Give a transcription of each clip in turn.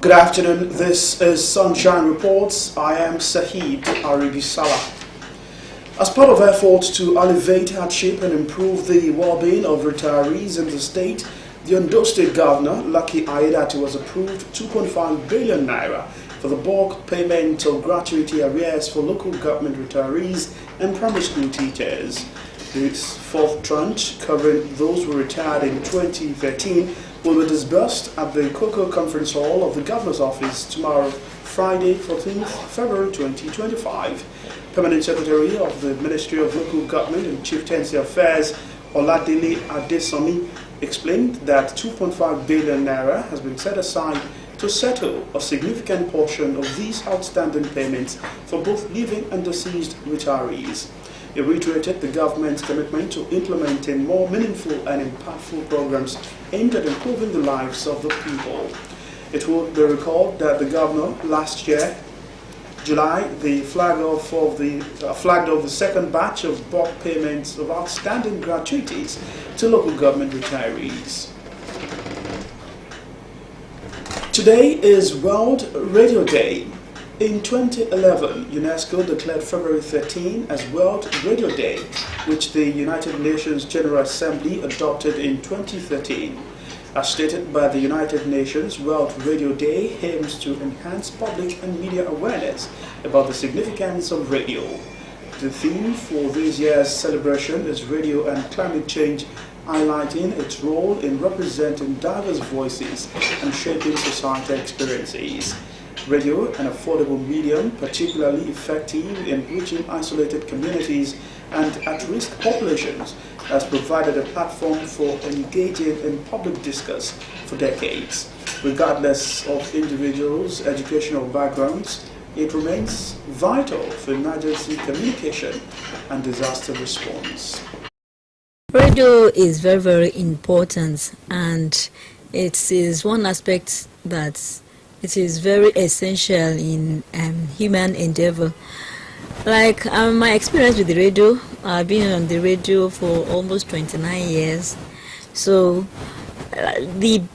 Good afternoon, this is Sunshine Reports. I am Sahid Aribisala. As part of efforts to alleviate hardship and improve the well-being of retirees in the state, the Ondo State Governor, Lucky Aiyedati, was approved 2.5 billion naira for the bulk payment of gratuity arrears for local government retirees and primary school teachers. This fourth tranche, covering those who retired in 2013, will be disbursed at the Cocoa Conference Hall of the Governor's Office tomorrow, Friday, 14th February 2025. Permanent Secretary of the Ministry of Local Government and Chieftaincy Affairs, Oladele Adesomi, explained that 2.5 billion naira has been set aside to settle a significant portion of these outstanding payments for both living and deceased retirees. He reiterated the government's commitment to implementing more meaningful and impactful programs aimed at improving the lives of the people. It will be recalled that the governor last year, July, flagged off the second batch of bulk payments of outstanding gratuities to local government retirees. Today is World Radio Day. In 2011, UNESCO declared February 13 as World Radio Day, which the United Nations General Assembly adopted in 2013. As stated by the United Nations, World Radio Day aims to enhance public and media awareness about the significance of radio. The theme for this year's celebration is Radio and Climate Change, highlighting its role in representing diverse voices and shaping societal experiences. Radio, an affordable medium, particularly effective in reaching isolated communities and at-risk populations, has provided a platform for engaging in public discourse for decades. Regardless of individuals' educational backgrounds, it remains vital for emergency communication and disaster response. Radio is very, very important, and it is one aspect that it is very essential in human endeavor. Like my experience with the radio, I've been on the radio for almost 29 years. So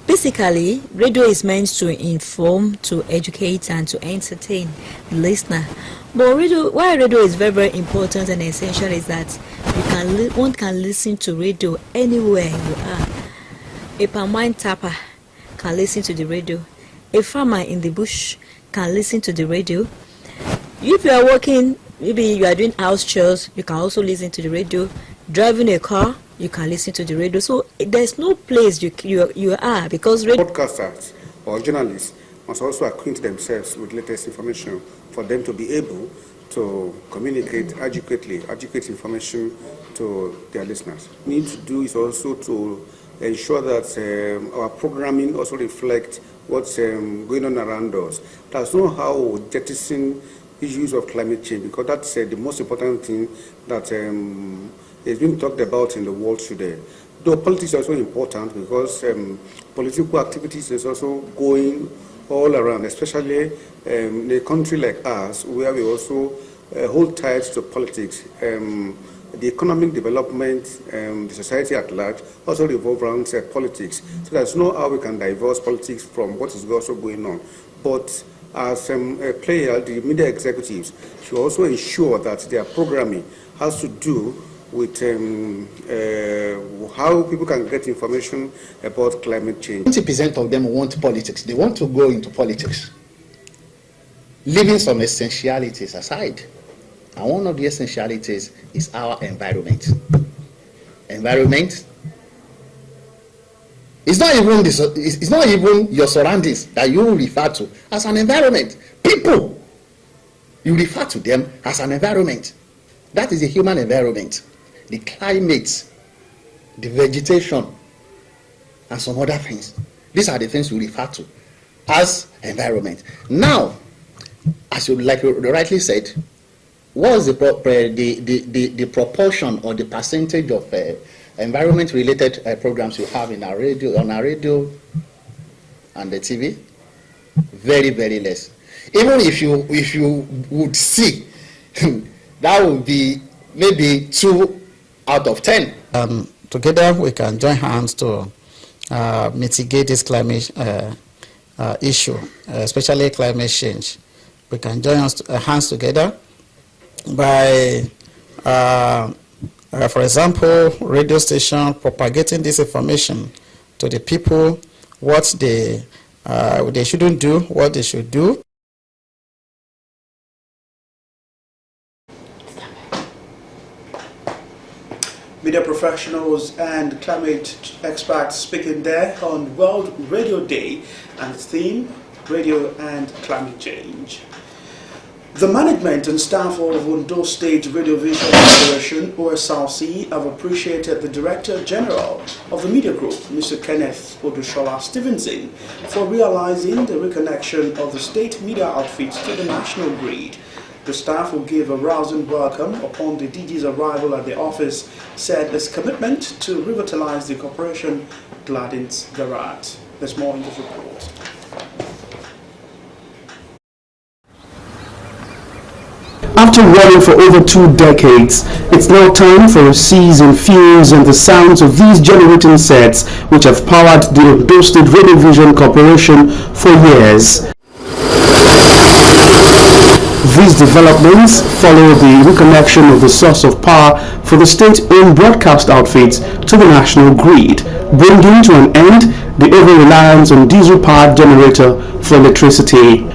basically, radio is meant to inform, to educate, and to entertain the listener. But why radio is very, very important and essential is that one can listen to radio anywhere you are. A palm wine tapper can listen to the radio. A farmer in the bush can listen to the radio. If you are working, maybe you are doing house chores, you can also listen to the radio. Driving a car, you can listen to the radio. So there's no place you are, because radio. Broadcasters or journalists must also acquaint themselves with latest information for them to be able to communicate educate information to their listeners. What we need to do is also to ensure that our programming also reflects what's going on around us. That's not how we jettison issues of climate change, because that's the most important thing that is being talked about in the world today. Though politics is also important, because political activities is also going all around, especially in a country like ours, where we also hold ties to politics. The economic development, the society at large also revolve around politics. So there's no how we can divorce politics from what is also going on. But as a player, the media executives should also ensure that their programming has to do with how people can get information about climate change. 20% of them want politics. They want to go into politics, leaving some essentialities aside. And one of the essentialities is our environment. Environment. It's not even your surroundings that you refer to as an environment. People, you refer to them as an environment. That is the human environment. The climate, the vegetation, and some other things. These are the things we refer to as environment. Now, as you rightly said, what is the proportion or the percentage of environment-related programs we have in our radio, on our radio and the TV? Very, very less. Even if you would see, that would be maybe 2 out of 10. Together we can join hands to mitigate this climate issue, especially climate change. We can join hands together by, for example, radio station propagating this information to the people, what they shouldn't do, what they should do. Media professionals and climate experts speaking there on World Radio Day and its theme, Radio and Climate Change. The management and staff of Ondo State Radio Visual Corporation, Osrc, have appreciated the Director General of the Media Group, Mr. Kenneth Odushola Stevenson, for realizing the reconnection of the state media outfits to the national grid. The staff who gave a rousing welcome upon the DG's arrival at the office said his commitment to revitalize the corporation gladdens their heart. There's more in this report. After running for over 2 decades, it's now time for a cease and fumes and the sounds of these generating sets which have powered the Ondo State Radio Vision Corporation for years. These developments follow the reconnection of the source of power for the state-owned broadcast outfits to the national grid, bringing to an end the over-reliance on diesel-powered generator for electricity.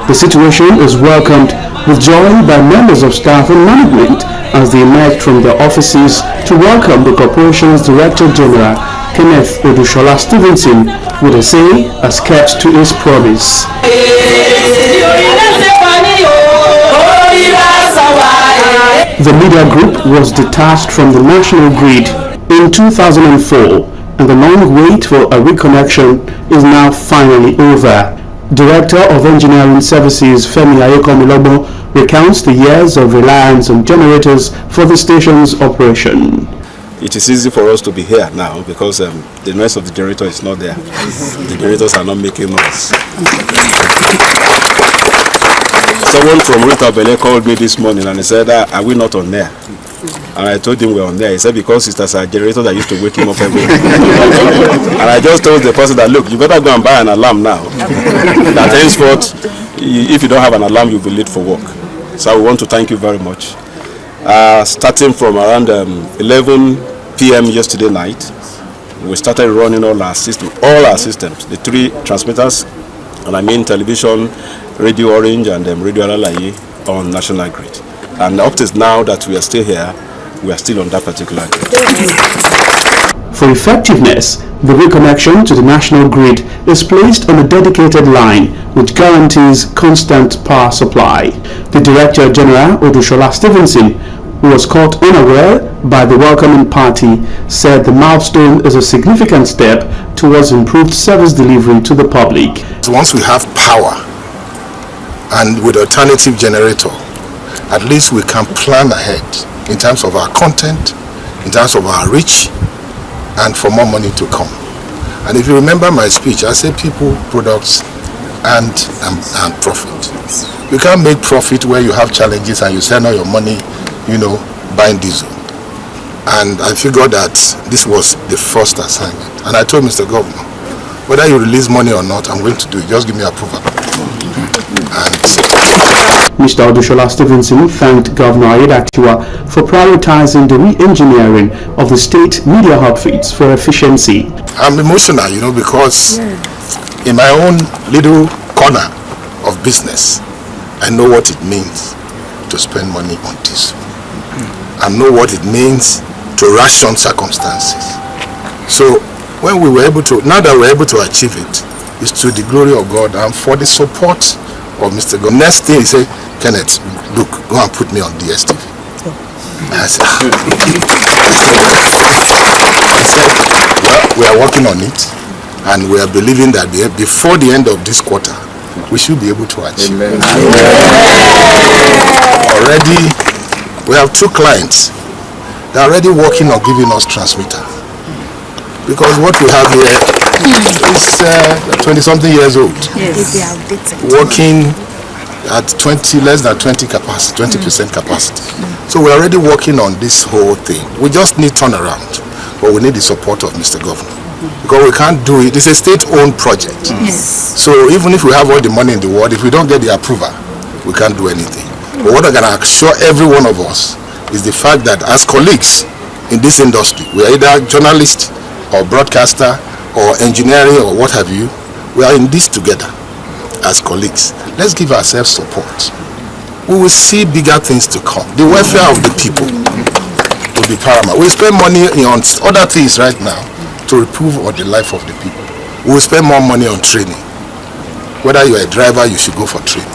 The situation is welcomed with joy by members of staff and management as they emerged from their offices to welcome the corporation's Director General, Kenneth Odushola Stevenson, with a say has kept to his promise. The media group was detached from the national grid in 2004, and the long wait for a reconnection is now finally over. Director of Engineering Services Femi Ayokomilobo recounts the years of reliance on generators for the station's operation. It is easy for us to be here now because the noise of the generator is not there. The generators are not making noise. Someone from Rita Bele called me this morning and he said, are we not on air? And I told him we're on air. He said, because it's a generator that used to wake him up every day. And I just told the person that, look, you better go and buy an alarm now. That henceforth, if you don't have an alarm, you'll be late for work. So we want to thank you very much. Starting from around 11 p.m. yesterday night, we started running all our systems, the 3 transmitters, and I mean television, Radio Orange, and Radio Alalaye on national grid. And up to now that we are still here, we are still on that particular grid. For effectiveness, the reconnection to the national grid is placed on a dedicated line which guarantees constant power supply. The Director General, Odushola Stevenson, who was caught unaware by the welcoming party, said the milestone is a significant step towards improved service delivery to the public. Once we have power and with alternative generator, at least we can plan ahead in terms of our content, in terms of our reach, and for more money to come. And if you remember my speech, I said people, products, and profit. You can't make profit where you have challenges and you send all your money, buying diesel. And I figured that this was the first assignment. And I told Mr. Governor, whether you release money or not, I'm going to do it. Just give me approval. And so. Mr. Odushola Stevenson thanked Governor Ayedatiwa for prioritizing the re-engineering of the state media outfits for efficiency. I'm emotional, because in my own little corner of business, I know what it means to spend money on diesel. I know what it means to ration circumstances. So when we were able to, now that we're able to achieve it, it's to the glory of God and for the support of Mr. God. Next thing he said, Kenneth, look, go and put me on DSTV. I said, well, we are working on it and we are believing that before the end of this quarter, we should be able to achieve. Amen. Already, we have 2 clients. They're already working on giving us transmitter. Because what we have here is 20-something years old. Yes. Working at 20, less than 20 capacity, 20% capacity. So we're already working on this whole thing. We just need turnaround, but we need the support of Mr. Governor. Because we can't do it. It's a state-owned project. Yes. So even if we have all the money in the world, if we don't get the approval, we can't do anything. But what I'm going to assure every one of us is the fact that as colleagues in this industry, we are either journalists or broadcaster or engineering or what have you, we are in this together as colleagues. Let's give ourselves support. We will see bigger things to come. The welfare of the people will be paramount. We spend money on other things right now to improve on the life of the people. We will spend more money on training. Whether you are a driver, you should go for training.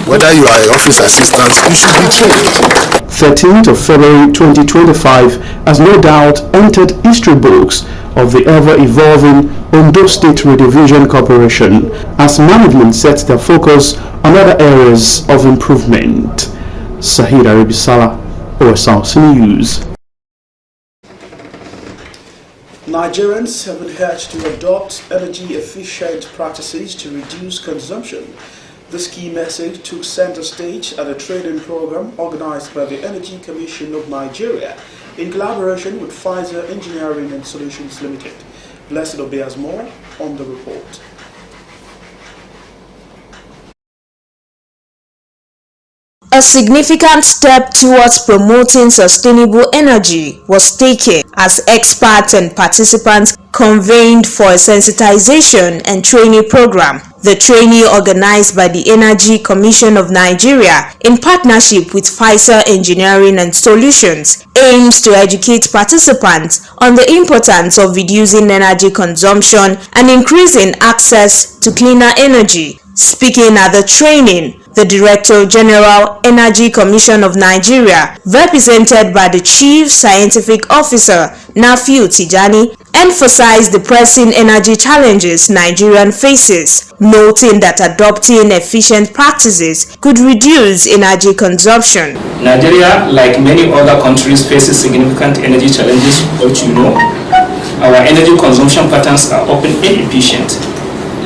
Whether you are an office assistant, you should be trained. 13th of February 2025 has no doubt entered history books of the ever-evolving Ondo State Radio Vision Corporation as management sets their focus on other areas of improvement. Sahid Aribisala, Osrc News. Nigerians have been urged to adopt energy-efficient practices to reduce consumption. This key message took center stage at a training program organized by the Energy Commission of Nigeria in collaboration with Pfizer Engineering and Solutions Limited. Blessed Obe has more on the report. A significant step towards promoting sustainable energy was taken as experts and participants convened for a sensitization and training program. The training, organized by the Energy Commission of Nigeria in partnership with Pfizer Engineering and Solutions, aims to educate participants on the importance of reducing energy consumption and increasing access to cleaner energy. Speaking at the training, the Director General, Energy Commission of Nigeria, represented by the Chief Scientific Officer, Nafiu Tijani, emphasized the pressing energy challenges Nigerian faces, noting that adopting efficient practices could reduce energy consumption. Nigeria, like many other countries, faces significant energy challenges, which you know. Our energy consumption patterns are often inefficient,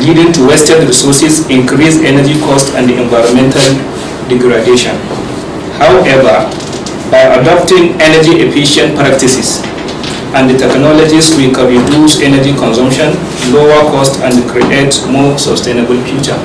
leading to wasted resources, increased energy cost, and environmental degradation. However, by adopting energy-efficient practices and the technologies, we can reduce energy consumption, lower cost, and create more sustainable future.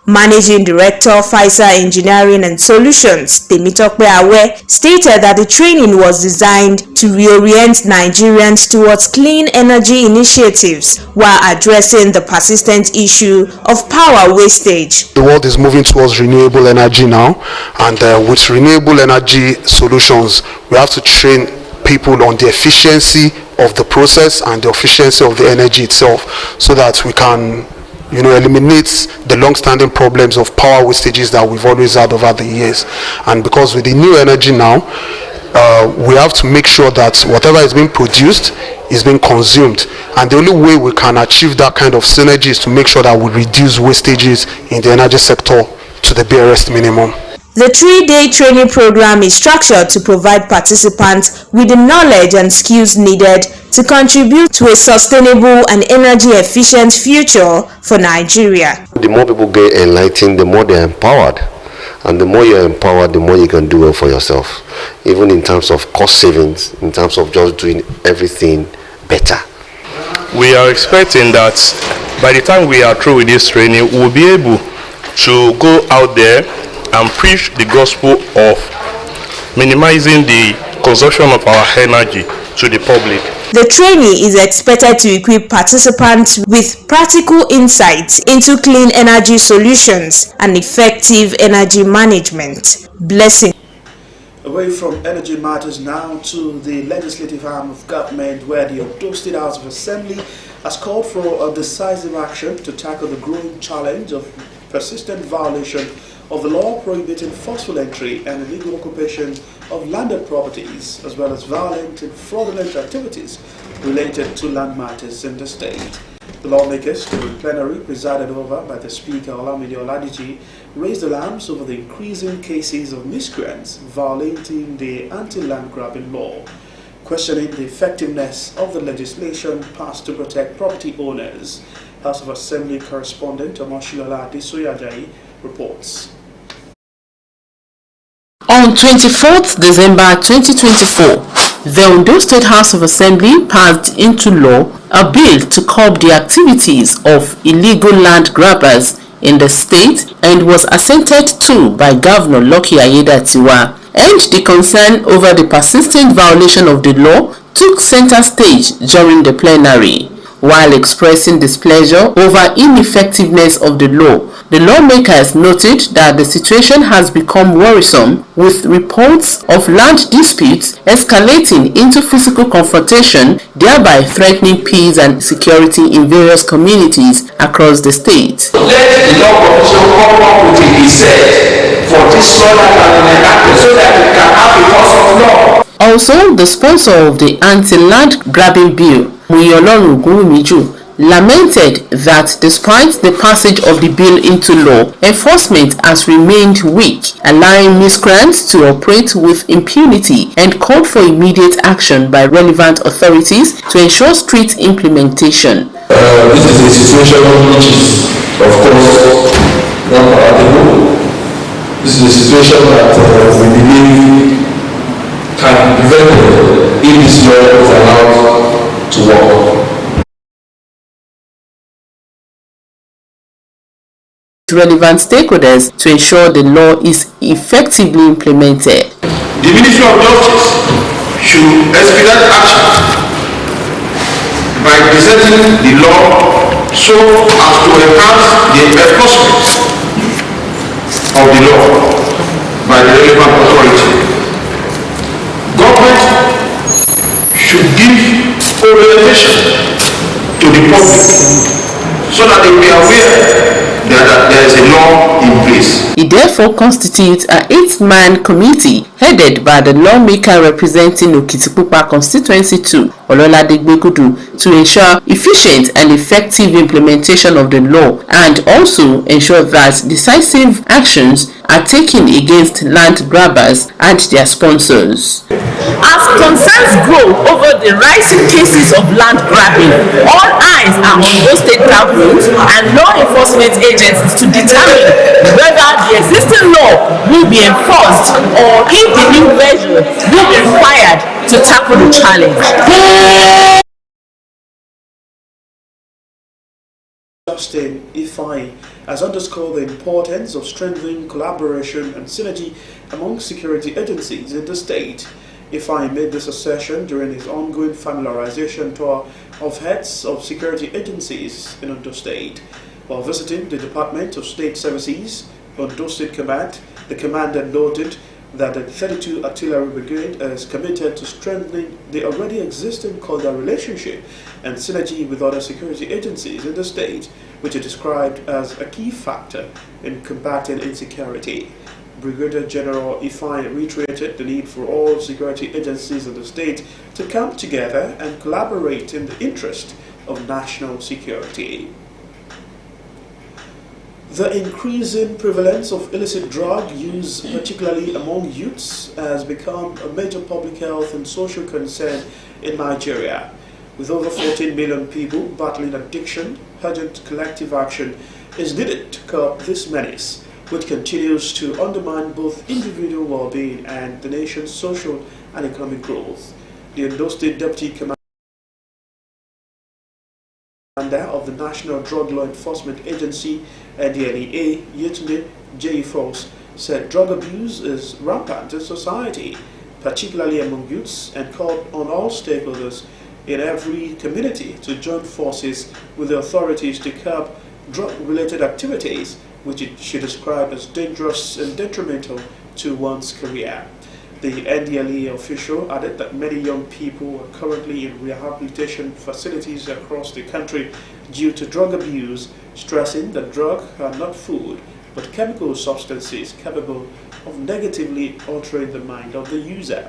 Managing Director, Pfizer Engineering and Solutions, Temitope Awe, stated that the training was designed to reorient Nigerians towards clean energy initiatives while addressing the persistent issue of power wastage. The world is moving towards renewable energy now, and with renewable energy solutions, we have to train people on the efficiency of the process and the efficiency of the energy itself, so that we can eliminate the long-standing problems of power wastages that we've always had over the years. And because with the new energy now, we have to make sure that whatever is being produced is being consumed, and the only way we can achieve that kind of synergy is to make sure that we reduce wastages in the energy sector to the barest minimum. The 3-day training program is structured to provide participants with the knowledge and skills needed to contribute to a sustainable and energy-efficient future for Nigeria. The more people get enlightened, the more they're empowered. And the more you're empowered, the more you can do well for yourself. Even in terms of cost savings, in terms of just doing everything better. We are expecting that by the time we are through with this training, we'll be able to go out there and preach the gospel of minimizing the consumption of our energy to the public. The training is expected to equip participants with practical insights into clean energy solutions and effective energy management. Blessing. Away from energy matters now to the legislative arm of government, where the Ondo State House of Assembly has called for a decisive action to tackle the growing challenge of persistent violation of the law prohibiting forceful entry and illegal occupation of landed properties, as well as violent and fraudulent activities related to land matters in the state. The lawmakers, during plenary presided over by the Speaker Olamide Oladiji, raised alarms over the increasing cases of miscreants violating the anti-land grabbing law, questioning the effectiveness of the legislation passed to protect property owners. House of Assembly correspondent Omoshiola Adesoyajayi reports. On 24th December 2024, the Ondo State House of Assembly passed into law a bill to curb the activities of illegal land grabbers in the state and was assented to by Governor Lucky Ayedatiwa, and the concern over the persistent violation of the law took center stage during the plenary. While expressing displeasure over ineffectiveness of the lawmakers noted that the situation has become worrisome, with reports of land disputes escalating into physical confrontation, thereby threatening peace and security in various communities across the state. Let the law profession come up with a research for this law that can be enacted so that we can have a course of law. Also, the sponsor of the anti-land grabbing bill, Muyolorun Ogunwumiju, lamented that despite the passage of the bill into law, enforcement has remained weak, allowing miscreants to operate with impunity, and called for immediate action by relevant authorities to ensure strict implementation. This is a situation which is, of course, not palatable. This is a situation that we believe can be prevented if this law is allowed to work. Relevant stakeholders to ensure the law is effectively implemented. The Ministry of Justice should expedite action by presenting the law so as to enhance the enforcement of the law by the relevant authority. Government should give orientation to the public so that they will be aware that there is a law in place. It therefore constitutes an 8-man committee headed by the lawmaker representing Okitipupa Constituency 2, Ololade Gbegudu, to ensure efficient and effective implementation of the law and also ensure that decisive actions are taken against land grabbers and their sponsors. As concerns grow over the rising cases of land grabbing, all eyes are on those state government and law enforcement agencies to determine whether the existing law will be enforced or if the new version will be required to tackle the challenge. Justin Ifeanyi has underscored the importance of strengthening collaboration and synergy among security agencies in the state. Ifeanyi made this assertion during his ongoing familiarization tour of heads of security agencies in Ondo State. While visiting the Department of State Services, Ondo State Command, the commander noted that the 32 Artillery Brigade is committed to strengthening the already existing cordial relationship and synergy with other security agencies in the state, which he described as a key factor in combating insecurity. Brigadier General Ifeanyi reiterated the need for all security agencies in the state to come together and collaborate in the interest of national security. The increasing prevalence of illicit drug use, particularly among youths, has become a major public health and social concern in Nigeria. With over 14 million people battling addiction, urgent collective action is needed to curb this menace, which continues to undermine both individual well-being and the nation's social and economic growth. The Ondo State Deputy Commander of the National Drug Law Enforcement Agency, NDLEA, Yetunde J. Fox, said drug abuse is rampant in society, particularly among youths, and called on all stakeholders in every community to join forces with the authorities to curb drug-related activities, which she described as dangerous and detrimental to one's career. The NDLEA official added that many young people are currently in rehabilitation facilities across the country due to drug abuse, stressing that drugs are not food but chemical substances capable of negatively altering the mind of the user.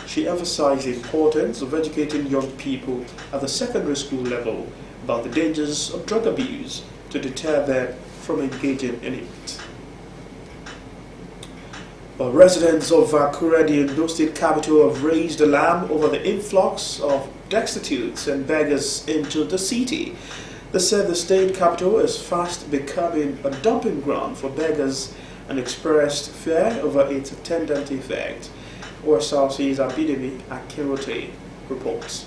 She emphasized the importance of educating young people at the secondary school level about the dangers of drug abuse to deter them from engaging in it. Residents of Akure, the Ondo State capital, have raised alarm over the influx of destitutes and beggars into the city. They said the state capital is fast becoming a dumping ground for beggars and expressed fear over its attendant effect. Osrc's Abidemi Akinrote reports.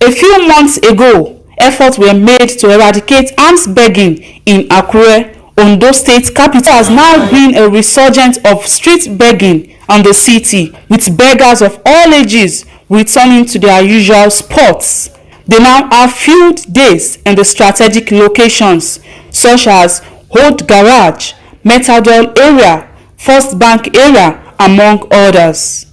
A few months ago, efforts were made to eradicate alms begging in Akure, Ondo State capital. Has now been a resurgence of street begging on the city, with beggars of all ages returning to their usual spots. They now have field days in the strategic locations such as Old Garage, Metadol area, First Bank area, among others.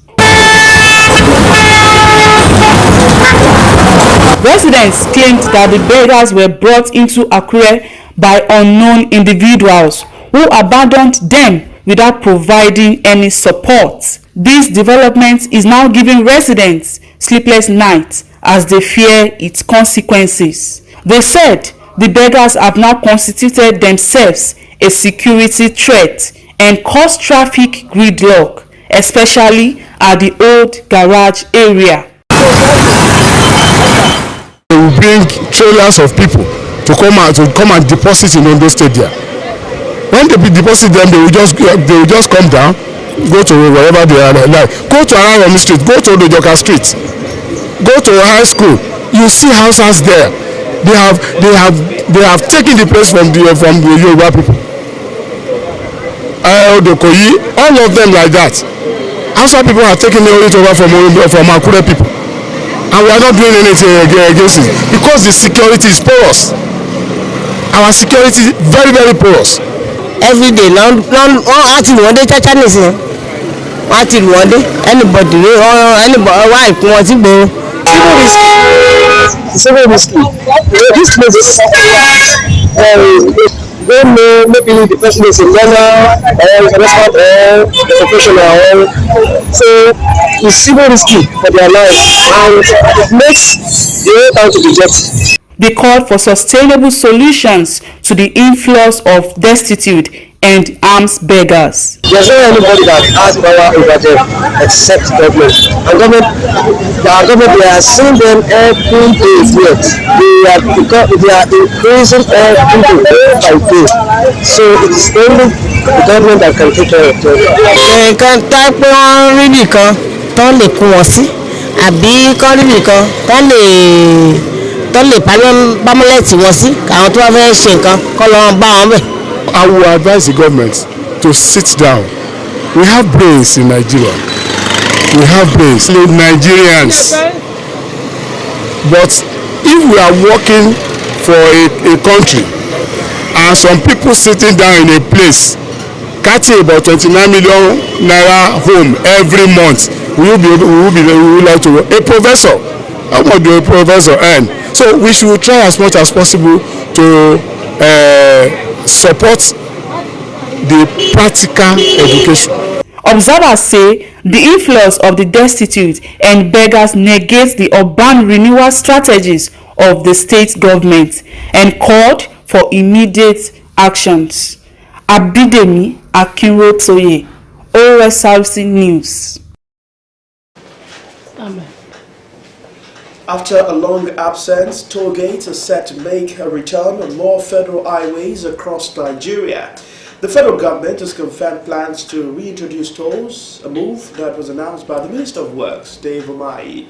Residents claimed that the beggars were brought into Akure by unknown individuals who abandoned them without providing any support. This development is now giving residents sleepless nights as they fear its consequences. They said the beggars have now constituted themselves a security threat and cause traffic gridlock, especially at the Old Garage area. They will bring trailers of people to come and deposit in Ondo State there. When they deposit them, they will just come down, go to wherever they are, like go to Araromi Street, go to Odojoka Street, go to high school. You see houses there. They have taken the place from the Yoruba people. Odokoyi, all of them like that. Hausa people are taking it over from Akure people. And we are not doing anything against it because the security is porous. Our security is very, very porous. Every day, anybody, It's very risky. This place don't know, maybe the person is a learner or a restaurant or a professional, so it's very risky for their life and it makes the whole town to be dirty. They called for sustainable solutions to the influx of destitute and alms beggars. There's not anybody that has power over them except government. And government, they are seeing them every day yet. They are increasing every day by day. So it is only the government that can take care of them. Nǹkan tá pé wọ́n rí nìkan tó lè kún wọn sí àbí kọ́ rí nìkan tó lè pámọ́lẹ̀tì wọn sí káwọn tó wá fẹ́ ṣe nǹkan kọ́ lọ́wọ́ bá wọn bẹ̀. I will advise the government to sit down. We have brains in Nigeria. We have brains in Nigerians. But if we are working for a country and some people sitting down in a place getting about 29 million naira home every month, we will like to work. A professor, how much do a professor earn? So we should try as much as possible to support the practical education. Observers say the influx of the destitute and beggars negates the urban renewal strategies of the state government and called for immediate actions. Abidemi Akinrote, Osrc News. Amen. After a long absence, toll gates are set to make a return on more federal highways across Nigeria. The federal government has confirmed plans to reintroduce tolls, a move that was announced by the Minister of Works, Dave Umahi.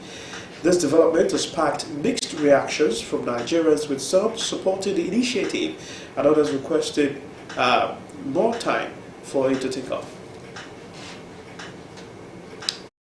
This development has sparked mixed reactions from Nigerians, with some supporting the initiative and others requested more time for it to take off.